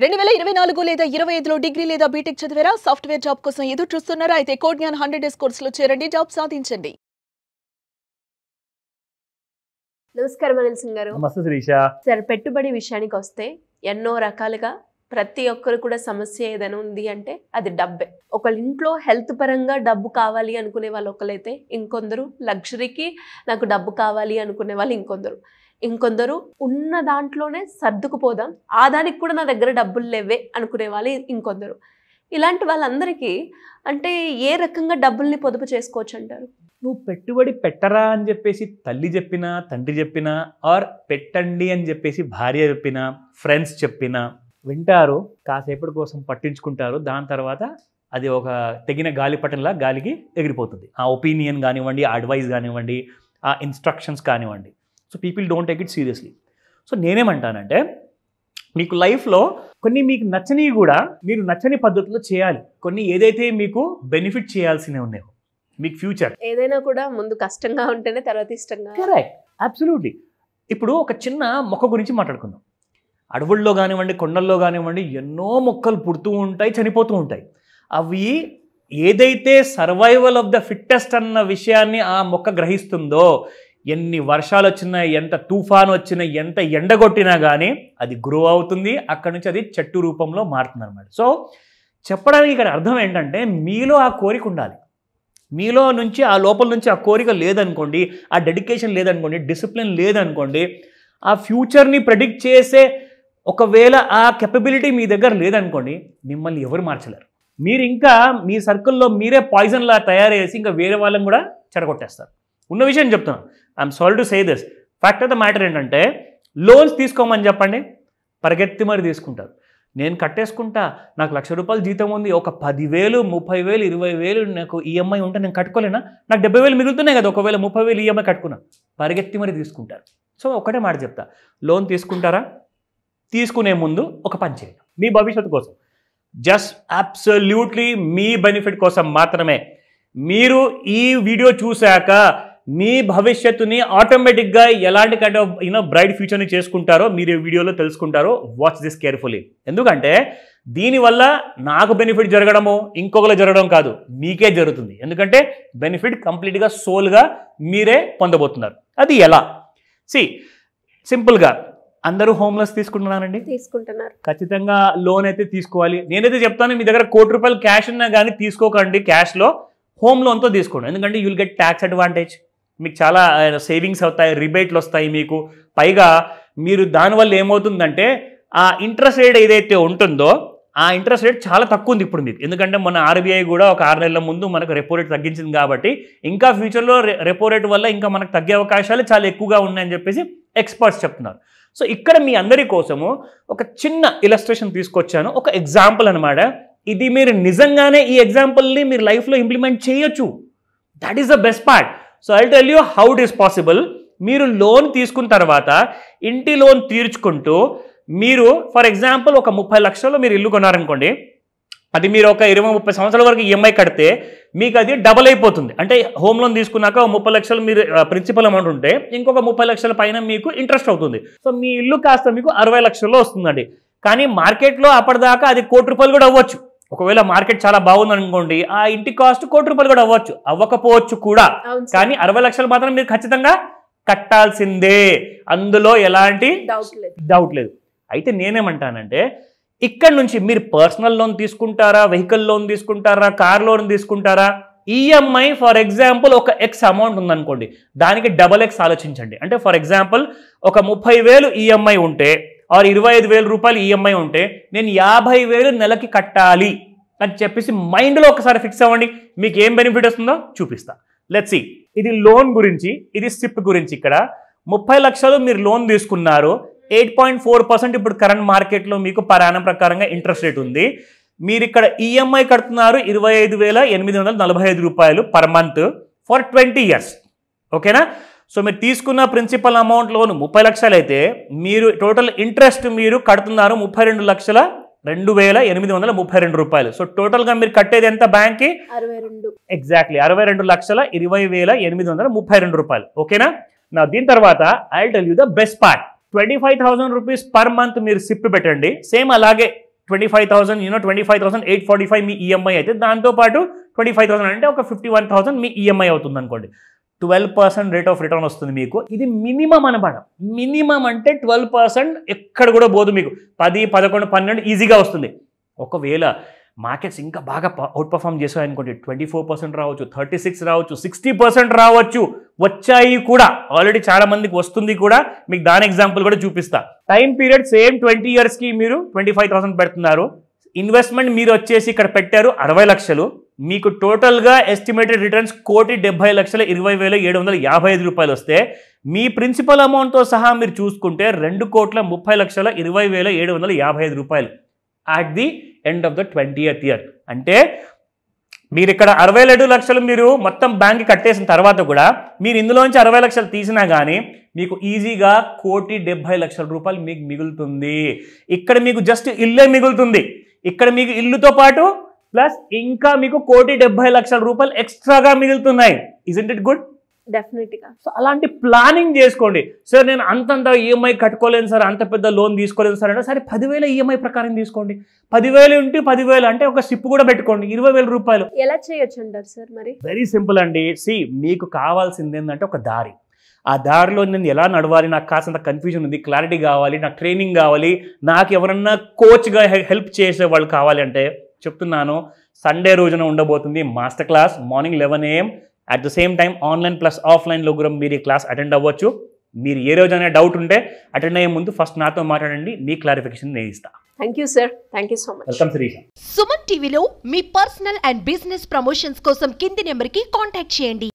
2024 లేదా 25లో డిగ్రీ లేదా బీటెక్ చదివారా? సాఫ్ట్వేర్ జాబ్ కోసం ఎదురు చూస్తున్నారా? అయితే కోడ్ జ్ఞాన్ 100 డేస్ కోర్సులో చేరండి, జాబ్ సాధించండి. నమస్కారం అనిల్ సింగ్ గారు. నమస్తే శిరీష. సార్, పెట్టుబడి విషయానికి వస్తే ఎన్నో రకాలుగా ప్రతి ఒక్కరు కూడా సమస్య ఏదైనా ఉంది అంటే అది డబ్బే. ఒకళ్ళ ఇంట్లో హెల్త్ పరంగా డబ్బు కావాలి అనుకునే వాళ్ళు ఒకరైతే, ఇంకొందరు లగ్జరీకి నాకు డబ్బు కావాలి అనుకునే వాళ్ళు ఇంకొందరు ఉన్న దాంట్లోనే సర్దుకుపోదాం, ఆ దానికి కూడా నా దగ్గర డబ్బులు లేవే అనుకునే వాళ్ళు ఇంకొందరు. ఇలాంటి వాళ్ళందరికీ అంటే ఏ రకంగా డబ్బుల్ని పొదుపు చేసుకోవచ్చు అంటారు? నువ్వు పెట్టుబడి పెట్టరా అని చెప్పేసి తల్లి చెప్పినా, తండ్రి చెప్పినా, ఆర్ పెట్టండి అని చెప్పేసి భార్య చెప్పినా, ఫ్రెండ్స్ చెప్పినా వింటారు, కాసేపటి కోసం పట్టించుకుంటారు. దాని తర్వాత అది ఒక తెగిన గాలిపటంలా గాలికి ఎగిరిపోతుంది. ఆ ఒపీనియన్ కానివ్వండి, ఆ అడ్వైస్ కానివ్వండి, ఆ ఇన్స్ట్రక్షన్స్ కానివ్వండి. So people don't take it seriously. So నేనేమంటానంటే, మీకు లైఫ్లో కొన్ని మీకు నచ్చనివి కూడా మీరు నచ్చని పద్ధతిలో చేయాలి. కొన్ని ఏదైతే మీకు బెనిఫిట్ చేయాల్సినవి ఉన్నాయో మీకు ఫ్యూచర్, ఏదైనా కూడా ముందు కష్టంగా ఉంటేనే తర్వాత ఇష్టంగా. Correct, absolutely. ఇప్పుడు ఒక చిన్న మొక్క గురించి మాట్లాడుకుందాం. అడవుల్లో కానివ్వండి, కొండల్లో కానివ్వండి, ఎన్నో మొక్కలు పుడుతూ ఉంటాయి, చనిపోతూ ఉంటాయి. అవి ఏదైతే సర్వైవల్ ఆఫ్ ద ఫిట్టెస్ట్ అన్న విషయాన్ని ఆ మొక్క గ్రహిస్తుందో, ఎన్ని వర్షాలు వచ్చినా, ఎంత తుఫాను వచ్చినా, ఎంత ఎండగొట్టినా కానీ అది గ్రో అవుతుంది. అక్కడి నుంచి అది చెట్టు రూపంలో మారుతుంది అనమాట. సో చెప్పడానికి ఇక్కడ అర్థం ఏంటంటే, మీలో ఆ కోరిక ఉండాలి. మీలో నుంచి ఆ లోపల నుంచి ఆ కోరిక లేదనుకోండి, ఆ డెడికేషన్ లేదనుకోండి, డిసిప్లిన్ లేదనుకోండి, ఆ ఫ్యూచర్ని ప్రెడిక్ట్ చేసే ఒకవేళ ఆ కెపబిలిటీ మీ దగ్గర లేదనుకోండి, మిమ్మల్ని ఎవరు మార్చలేరు. మీరు ఇంకా మీ సర్కిల్లో మీరే పాయిజన్లా తయారు చేసి ఇంకా వేరే వాళ్ళని కూడా చెడగొట్టేస్తారు. ఉన్న విషయం చెప్తున్నాను. I'm sorry to say this. Fact of the matter ఏంటంటే, లోన్స్ తీసుకోమని చెప్పండి, పరిగెత్తి మరి తీసుకుంటారు. నేను కట్టేసుకుంటా, నాకు ₹1,00,000 జీతం ఉంది, ఒక 10,000, 30,000, 20,000 నాకు ఈఎంఐ ఉంటే నేను కట్టుకోలేనా? నాకు 70,000 మిగులుతున్నాయి కదా, ఒకవేళ 30,000 ఈఎంఐ కట్టుకున్నా. పరిగెత్తి మరి తీసుకుంటారు. సో ఒకటే మాట చెప్తా, లోన్ తీసుకుంటారా? తీసుకునే ముందు ఒక పని చేయండి, మీ భవిష్యత్తు కోసం, జస్ట్ అబ్సల్యూట్లీ మీ బెనిఫిట్ కోసం మాత్రమే. మీరు ఈ వీడియో చూశాక మీ భవిష్యత్తుని ఆటోమేటిక్గా ఎలాంటి కైండ్ ఆఫ్ బ్రైట్ ఫ్యూచర్ని చేసుకుంటారో మీరు ఈ వీడియోలో తెలుసుకుంటారో. Watch this carefully. ఎందుకంటే దీనివల్ల నాకు బెనిఫిట్ జరగడమో ఇంకొకరు జరగడం కాదు, మీకే జరుగుతుంది. ఎందుకంటే బెనిఫిట్ కంప్లీట్గా సోల్గా మీరే పొందబోతున్నారు. అది ఎలా? సింపుల్గా అందరూ హోమ్ లోన్స్ తీసుకుంటున్నారండి, తీసుకుంటున్నారు. ఖచ్చితంగా లోన్ అయితే తీసుకోవాలి. నేనైతే చెప్తాను, మీ దగ్గర ₹1,00,00,000 క్యాష్ ఉన్నా కానీ తీసుకోకండి. క్యాష్లో హోమ్ లోన్తో తీసుకోండి. ఎందుకంటే you will get tax advantage, మీకు చాలా సేవింగ్స్ అవుతాయి, రిబేట్లు వస్తాయి మీకు. పైగా మీరు దానివల్ల ఏమవుతుందంటే, ఆ ఇంట్రెస్ట్ రేట్ ఏదైతే ఉంటుందో ఆ ఇంట్రెస్ట్ రేట్ చాలా తక్కువ ఉంది ఇప్పుడు మీకు. ఎందుకంటే మన ఆర్బీఐ కూడా ఒక 6 నెలల ముందు మనకు రెపో రేట్ తగ్గించింది కాబట్టి ఇంకా ఫ్యూచర్లో రెపో రేట్ వల్ల ఇంకా మనకు తగ్గే అవకాశాలు చాలా ఎక్కువగా ఉన్నాయని చెప్పేసి ఎక్స్పర్ట్స్ చెప్తున్నారు. సో ఇక్కడ మీ అందరి కోసము ఒక చిన్న ఇలస్ట్రేషన్ తీసుకొచ్చాను, ఒక ఎగ్జాంపుల్ అనమాట. ఇది మీరు నిజంగానే ఈ ఎగ్జాంపుల్ని మీరు లైఫ్లో ఇంప్లిమెంట్ చేయొచ్చు. That is the best part. So I tell you how it is possible. మీరు లోన్ తీసుకున్న తర్వాత ఇంటి లోన్ తీర్చుకుంటూ మీరు ఫర్ ఎగ్జాంపుల్ ఒక 30 లక్షలు మీరు ఇల్లు కొన్నారనుకోండి, అది మీరు ఒక 20-30 సంవత్సరాల వరకు ఈఎంఐ కడితే మీకు అది డబల్ అయిపోతుంది. అంటే హోమ్ లోన్ తీసుకున్నాక 30 లక్షలు మీరు ప్రిన్సిపల్ అమౌంట్ ఉంటే ఇంకొక 30 లక్షల పైన మీకు ఇంట్రెస్ట్ అవుతుంది. సో మీ ఇల్లు కాస్త మీకు 60 లక్షల్లో వస్తుందండి. కానీ మార్కెట్లో అప్పటిదాకా అది ₹1,00,00,000 కూడా అవ్వచ్చు. ఒకవేళ మార్కెట్ చాలా బాగుంది అనుకోండి, ఆ ఇంటి కాస్ట్ ₹1,00,00,000 కూడా అవ్వచ్చు, అవ్వకపోవచ్చు కూడా. కానీ 60 లక్షలు మాత్రం మీరు ఖచ్చితంగా కట్టాల్సిందే, అందులో ఎలాంటి డౌట్ లేదు. అయితే నేనేమంటానంటే, ఇక్కడ నుంచి మీరు పర్సనల్ లోన్ తీసుకుంటారా, వెహికల్ లోన్ తీసుకుంటారా, కార్ లోన్ తీసుకుంటారా, ఈఎంఐ ఫర్ ఎగ్జాంపుల్ ఒక ఎక్స్ అమౌంట్ ఉందనుకోండి, దానికి $X ఆలోచించండి. అంటే ఫర్ ఎగ్జాంపుల్ ఒక 30,000 ఈఎంఐ ఉంటే ఆర్ ₹25,000 ఈఎంఐ ఉంటే నేను 50,000 నెలకి కట్టాలి అని చెప్పేసి మైండ్లో ఒకసారి ఫిక్స్ అవ్వండి. మీకు ఏం బెనిఫిట్ వస్తుందో చూపిస్తా. Let's see. ఇది లోన్ గురించి, ఇది సిప్ గురించి. ఇక్కడ 30 లక్షలు మీరు లోన్ తీసుకున్నారు, 8.4% ఇప్పుడు కరెంట్ మార్కెట్లో మీకు పరాణం ప్రకారంగా ఇంట్రెస్ట్ రేట్ ఉంది. మీరు ఇక్కడ ఈఎంఐ కడుతున్నారు ₹25,845 పర్ మంత్ ఫర్ 20 years. ఓకేనా? సో మీరు తీసుకున్న ప్రిన్సిపల్ అమౌంట్ లోన్ 30 లక్షలు అయితే మీరు టోటల్ ఇంట్రెస్ట్ మీరు కడుతున్నారు ₹32,02,832. సో టోటల్గా మీరు కట్టేది ఎంత బ్యాంక్కి? 62. ఎగ్జాక్ట్లీ ₹62,20,832. ఓకేనా? నా దీని తర్వాత I will tell you the best part. ₹25,000 per month మీరు సిప్ పెట్టండి. సేమ్ అలాగే 25,000 25,845 మీ ఈఎంఐ అయితే దాంతోపాటు 25,000 అంటే ఒక 51,000 మీ ఈఎంఐ అవుతుంది అనుకోండి. 12% రేట్ ఆఫ్ రిటర్న్ వస్తుంది మీకు. ఇది మినిమం అనమాట. మినిమం అంటే 12% ఎక్కడ కూడా పోదు మీకు. 10, 11, 12 ఈజీగా వస్తుంది. ఒకవేళ మార్కెట్స్ ఇంకా బాగా అవుట్ పర్ఫామ్ చేశాయనుకోండి 24% రావచ్చు, 36 రావచ్చు, 60% రావచ్చు. వచ్చాయి కూడా, ఆల్రెడీ చాలా మందికి వస్తుంది కూడా. మీకు దాని ఎగ్జాంపుల్ కూడా చూపిస్తా. టైం పీరియడ్ సేమ్ 20 yearsకి మీరు 25,000 పెడుతున్నారు. ఇన్వెస్ట్మెంట్ మీరు వచ్చేసి ఇక్కడ పెట్టారు 60 లక్షలు. మీకు టోటల్గా ఎస్టిమేటెడ్ రిటర్న్స్ 1,70,20,755 రూపాయలు వస్తే మీ ప్రిన్సిపల్ అమౌంట్తో సహా మీరు చూసుకుంటే 2,30,20,755 రూపాయలు at the end of the 20th year. అంటే మీరు ఇక్కడ 62 లక్షలు మీరు మొత్తం బ్యాంక్కి కట్టేసిన తర్వాత కూడా మీరు ఇందులోంచి 60 లక్షలు తీసినా కానీ మీకు ఈజీగా 1,70,00,000 రూపాయలు మీకు మిగులుతుంది. ఇక్కడ మీకు జస్ట్ ఇల్లే మిగులుతుంది. ఇక్కడ మీకు ఇల్లుతో పాటు ప్లస్ ఇంకా మీకు 1,70,00,000 రూపాయలు ఎక్స్ట్రాగా మిగులుతున్నాయి. Isn't it good? డెఫినెట్గా. సో అలాంటి ప్లానింగ్ చేసుకోండి. సార్ నేను అంతంత ఈఎంఐ కట్టుకోలేను సార్, అంత పెద్ద లోన్ తీసుకోలేదు సార్ అంటే సరే 10,000 ఈఎంఐ ప్రకారం తీసుకోండి. 10,000 ఇంటూ 10,000 అంటే ఒక సిప్ కూడా పెట్టుకోండి, 20,000 రూపాయలు. ఎలా చేయొచ్చు అంటారు సార్ మరి? వెరీ సింపుల్ అండి. మీకు కావాల్సింది ఏంటంటే ఒక దారి. ఆ దారిలో నేను ఎలా నడవాలి, నాకు కాస్తంత కన్ఫ్యూజన్ ఉంది, క్లారిటీ కావాలి, నాకు ట్రైనింగ్ కావాలి, నాకు ఎవరన్నా కోచ్గా హెల్ప్ చేసే వాళ్ళు కావాలి అంటే చెప్తున్నాను. సండే రోజున ఉండబోతుంది master class morning 11 AM. At the same time online plus ఆఫ్లైన్లో కూడా మీరు ఈ క్లాస్ అటెండ్ అవ్వచ్చు. మీరు ఏ రోజైనా డౌట్ ఉంటే అటెండ్ అయ్యే ముందు ఫస్ట్ నాతో మాట్లాడండి, మీ క్లారిఫికేషన్ నేను ఇస్తాను. Thank you sir. Thank you so much. Welcome Shirisha. Suman టీవీలో మీ పర్సనల్ అండ్ బిజినెస్ ప్రమోషన్స్ కోసం కింది నెంబర్కి కాంటాక్ట్ చేయండి.